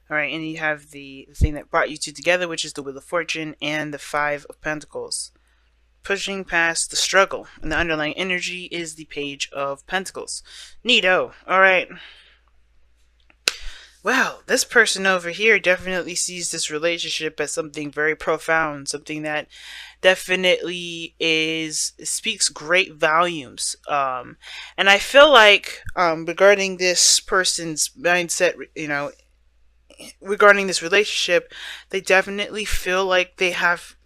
All right, and you have the thing that brought you two together, which is the Wheel of Fortune and the Five of Pentacles. Pushing past the struggle, and the underlying energy is the Page of Pentacles. Neato. All right. Well, this person over here definitely sees this relationship as something very profound, something that definitely is speaks great volumes. And I feel like regarding this person's mindset, regarding this relationship, they definitely feel like they have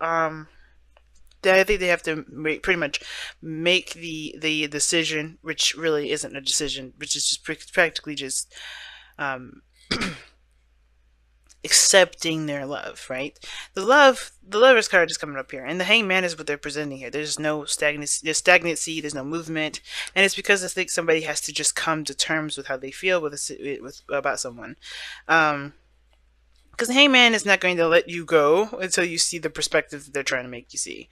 I think they have to pretty much make the decision, which really isn't a decision, which is just practically just um, accepting their love, right? The lovers card is coming up here, and the hangman is what they're presenting here. There's no stagnancy, there's no movement, and it's because I think somebody has to just come to terms with how they feel with about someone. Because the hangman is not going to let you go until you see the perspective that they're trying to make you see.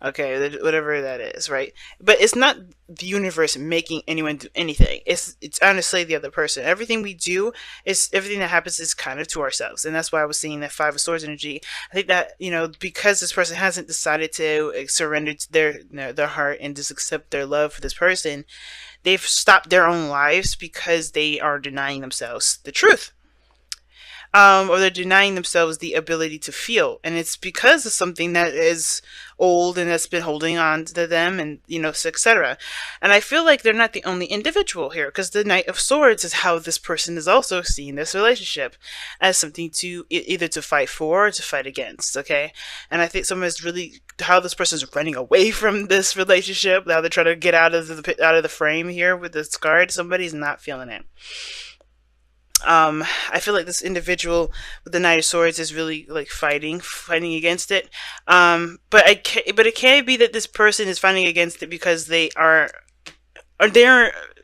Okay, whatever that is, right? But it's not the universe making anyone do anything. It's honestly the other person. Everything we do is everything that happens is kind of to ourselves, and that's why I was seeing that Five of Swords energy. I think that because this person hasn't decided to surrender to their heart and just accept their love for this person, they've stopped their own lives because they are denying themselves the truth, or they're denying themselves the ability to feel, and it's because of something that is old and that's been holding on to them, and etc. And I feel like they're not the only individual here, because the Knight of Swords is how this person is also seeing this relationship as something to either to fight for or to fight against. Okay, and I think someone is really how this person is running away from this relationship. Now they're trying to get out of the frame here with this card. Somebody's not feeling it. I feel like this individual with the Knight of Swords is really like fighting against it. But it can't be that this person is fighting against it because they're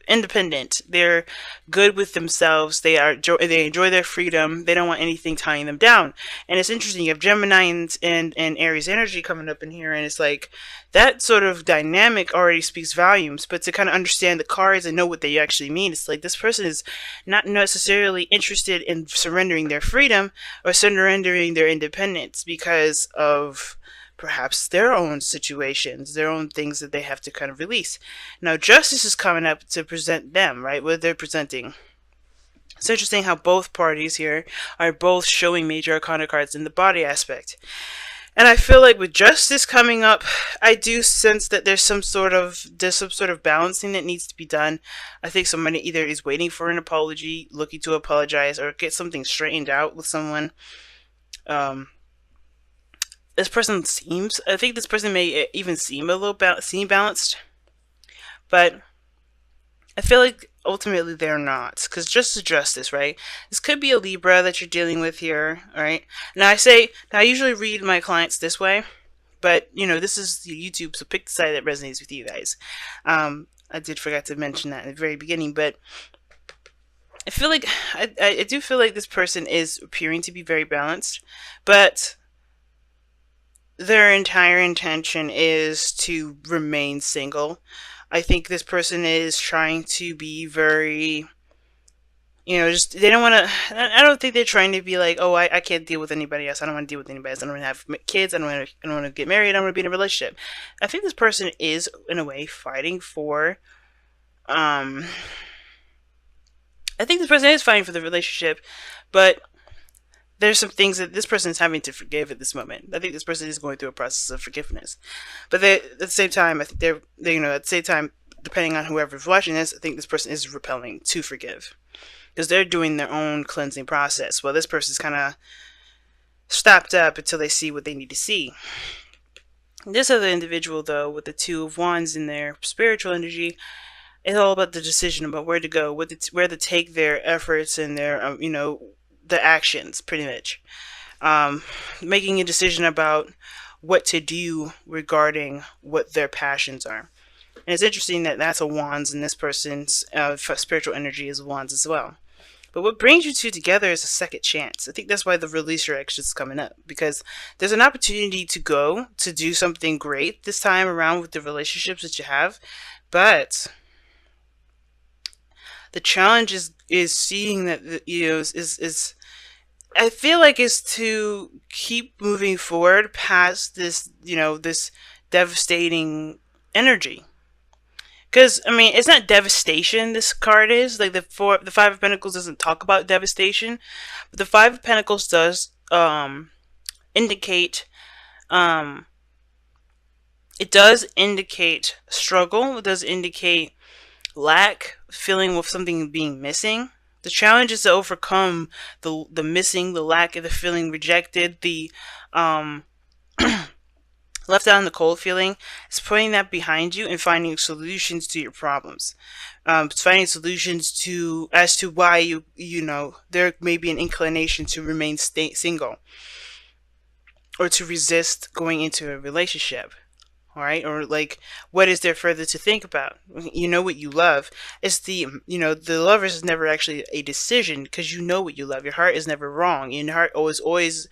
independent. They're good with themselves. They enjoy their freedom. They don't want anything tying them down. And it's interesting. You have Gemini and Aries energy coming up in here, and it's like that sort of dynamic already speaks volumes. But to kind of understand the cards and know what they actually mean, it's like this person is not necessarily interested in surrendering their freedom or surrendering their independence because of perhaps their own situations, their own things that they have to kind of release. Now, justice is coming up to present them, right? What they're presenting. It's interesting how both parties here are both showing major arcana cards in the body aspect. And I feel like with justice coming up, I do sense that there's some sort of balancing that needs to be done. I think somebody either is waiting for an apology, looking to apologize, or get something straightened out with someone. This person I think this person may even seem a little balanced, but I feel like ultimately they're not, because justice, right? This could be a Libra that you're dealing with here, all right? Now I usually read my clients this way, but this is YouTube, so pick the side that resonates with you guys. I did forget to mention that in the very beginning, but I feel like I do feel like this person is appearing to be very balanced, but their entire intention is to remain single. I think this person is trying to be very, just they don't want to. I don't think they're trying to be like, oh, I can't deal with anybody else. I don't want to deal with anybody else. I don't want to have kids. I don't want to get married. I don't want to be in a relationship. I think this person is, in a way, fighting for. I think this person is fighting for the relationship, but there's some things that this person is having to forgive at this moment. I think this person is going through a process of forgiveness, but at the same time, I think at the same time, depending on whoever's watching this, I think this person is repelling to forgive because they're doing their own cleansing process. Well, this person's kind of stopped up until they see what they need to see. This other individual, though, with the Two of Wands in their spiritual energy, it's all about the decision about where to go, where to take their efforts and their the actions, pretty much. Making a decision about what to do regarding what their passions are. And it's interesting that that's a Wands, and this person's spiritual energy is Wands as well. But what brings you two together is a second chance. I think that's why the release your extra is coming up, because there's an opportunity to go to do something great this time around with the relationships that you have, but the challenge is seeing that is I feel like it's to keep moving forward past this, this devastating energy. Because I mean, it's not devastation. This card is like the Five of Pentacles doesn't talk about devastation, but the Five of Pentacles does indicate um it does indicate struggle. It does indicate lack, feeling of something being missing. The challenge is to overcome the missing, the lack, of the feeling rejected, the um left out in the cold feeling. It's putting that behind you and finding solutions to your problems. It's finding solutions to as to why there may be an inclination to remain single or to resist going into a relationship. All right, or like, what is there further to think about? You know what you love. It's the lovers is never actually a decision, because you know what you love. Your heart is never wrong. Your heart always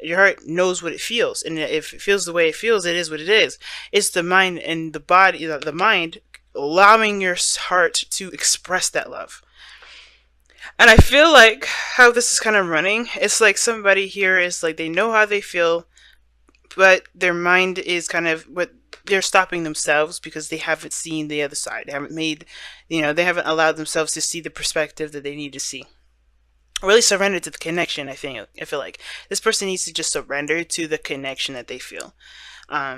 your heart knows what it feels, and if it feels the way it feels, it is what it is. It's the mind and the body, the mind allowing your heart to express that love. And I feel like how this is kind of running, it's like somebody here is like, they know how they feel, but their mind is kind of what they're stopping themselves because they haven't seen the other side. They haven't they haven't allowed themselves to see the perspective that they need to see. Really surrender to the connection. I feel like this person needs to just surrender to the connection that they feel.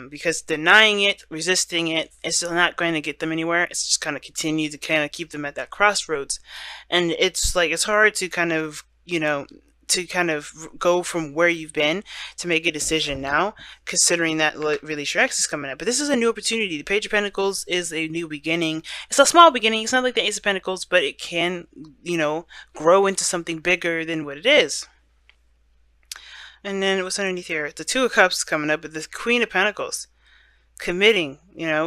Because denying it, resisting it, it's not going to get them anywhere. It's just kind of continue to kind of keep them at that crossroads. And it's like, it's hard to kind of, to kind of go from where you've been to make a decision now, considering that release your ex is coming up. But this is a new opportunity. The Page of Pentacles is a new beginning. It's a small beginning. It's not like the Ace of Pentacles, but it can, grow into something bigger than what it is. And then what's underneath here? The Two of Cups coming up, but the Queen of Pentacles. Committing,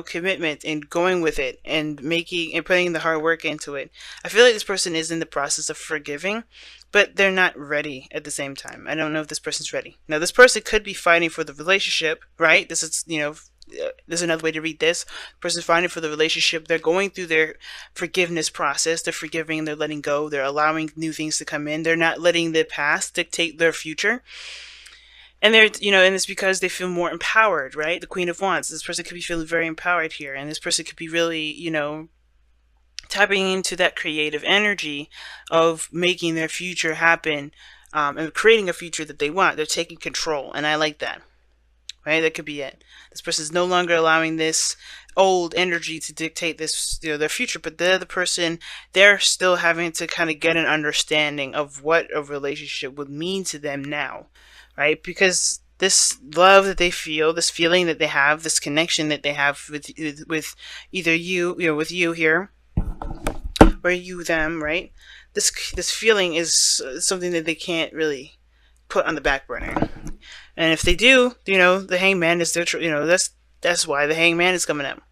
commitment and going with it and making and putting the hard work into it. I feel like this person is in the process of forgiving, but they're not ready at the same time. I don't know if this person's ready. Now, this person could be fighting for the relationship, right? This is, there's another way to read this. The person's fighting for the relationship. They're going through their forgiveness process. They're forgiving, they're letting go. They're allowing new things to come in. They're not letting the past dictate their future. And they're, and it's because they feel more empowered, right? The Queen of Wands. This person could be feeling very empowered here. And this person could be really, tapping into that creative energy of making their future happen, and creating a future that they want. They're taking control. And I like that, right? That could be it. This person is no longer allowing this old energy to dictate this, their future. But the other person, they're still having to kind of get an understanding of what a relationship would mean to them now. Right? Because this love that they feel, this feeling that they have, this connection that they have with either with you here, or you them, right? This feeling is something that they can't really put on the back burner. And if they do, the Hangman is their, that's why the Hangman is coming up.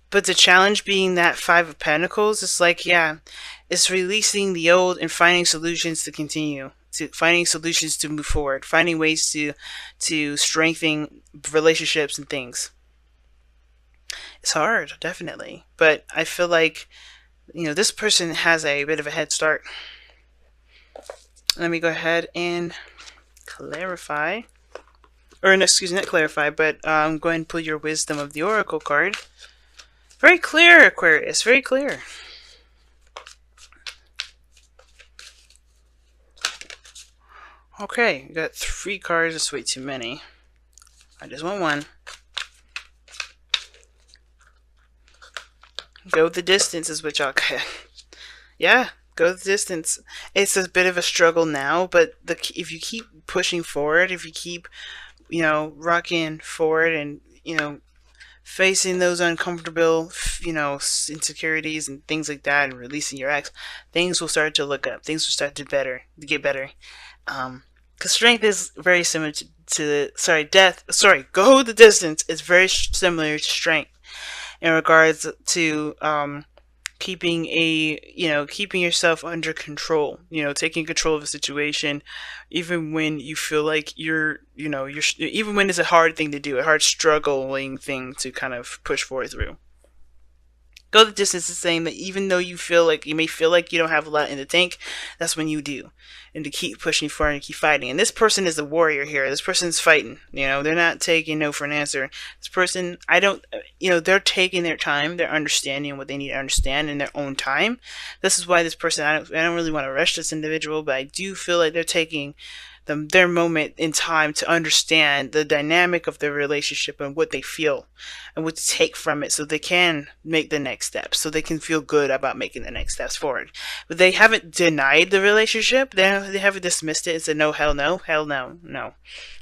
But the challenge being that Five of Pentacles, it's like, yeah, it's releasing the old and finding solutions to continue, to finding solutions to move forward, finding ways to strengthen relationships and things. It's hard, definitely, but I feel like, this person has a bit of a head start. Let me go ahead and clarify, or no, excuse me, not clarify, but go ahead and pull your Wisdom of the Oracle card. Very clear, Aquarius, very clear. Okay, you got 3 cards. That's way too many. I just want one. Go the distance is what y'all got. Yeah, go the distance. It's a bit of a struggle now, but if you keep pushing forward, if you keep, rocking forward and, facing those uncomfortable, insecurities and things like that, and releasing your ex, things will start to look up. Things will start to get better. Because strength is very similar go the distance is very similar to strength in regards to keeping yourself under control, taking control of a situation, even when you feel like even when it's a hard thing to do, a hard struggling thing to kind of push forward through. Go the distance is saying that even though you may feel like you don't have a lot in the tank, that's when you do. And to keep pushing forward and keep fighting. And this person is the warrior here. This person's fighting. They're not taking no for an answer. This person, I don't, they're taking their time. They're understanding what they need to understand in their own time. This is why this person, I don't really want to rush this individual, but I do feel like they're taking their moment in time to understand the dynamic of their relationship and what they feel and what to take from it so they can make the next steps, so they can feel good about making the next steps forward. But they haven't denied the relationship. They haven't dismissed it and said, no, hell no, hell no, no.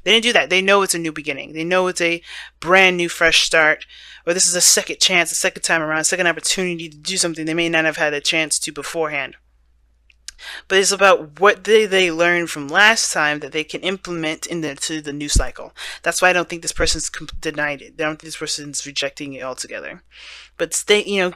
They didn't do that. They know it's a new beginning. They know it's a brand new, fresh start, or this is a second chance, a second time around, a second opportunity to do something they may not have had a chance to beforehand. But it's about what they learned from last time that they can implement into the new cycle. That's why I don't think this person's denied it. I don't think this person's rejecting it altogether. But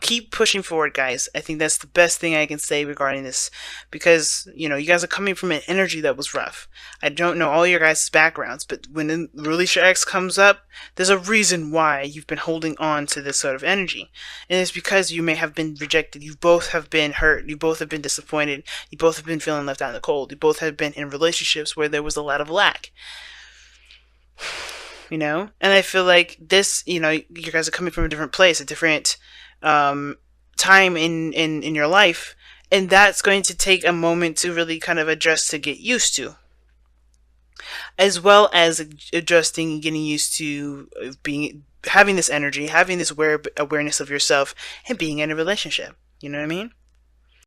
keep pushing forward, guys. I think that's the best thing I can say regarding this, because you guys are coming from an energy that was rough. I don't know all your guys' backgrounds, but when Release Your Ex comes up, there's a reason why you've been holding on to this sort of energy, and it's because you may have been rejected. You both have been hurt. You both have been disappointed. You both have been feeling left out in the cold. You both have been in relationships where there was a lot of lack. And I feel like this, you guys are coming from a different place, a different time in your life, and that's going to take a moment to really kind of adjust, to get used to, as well as adjusting and getting used to having this energy, having this awareness of yourself, and being in a relationship. You know what I mean?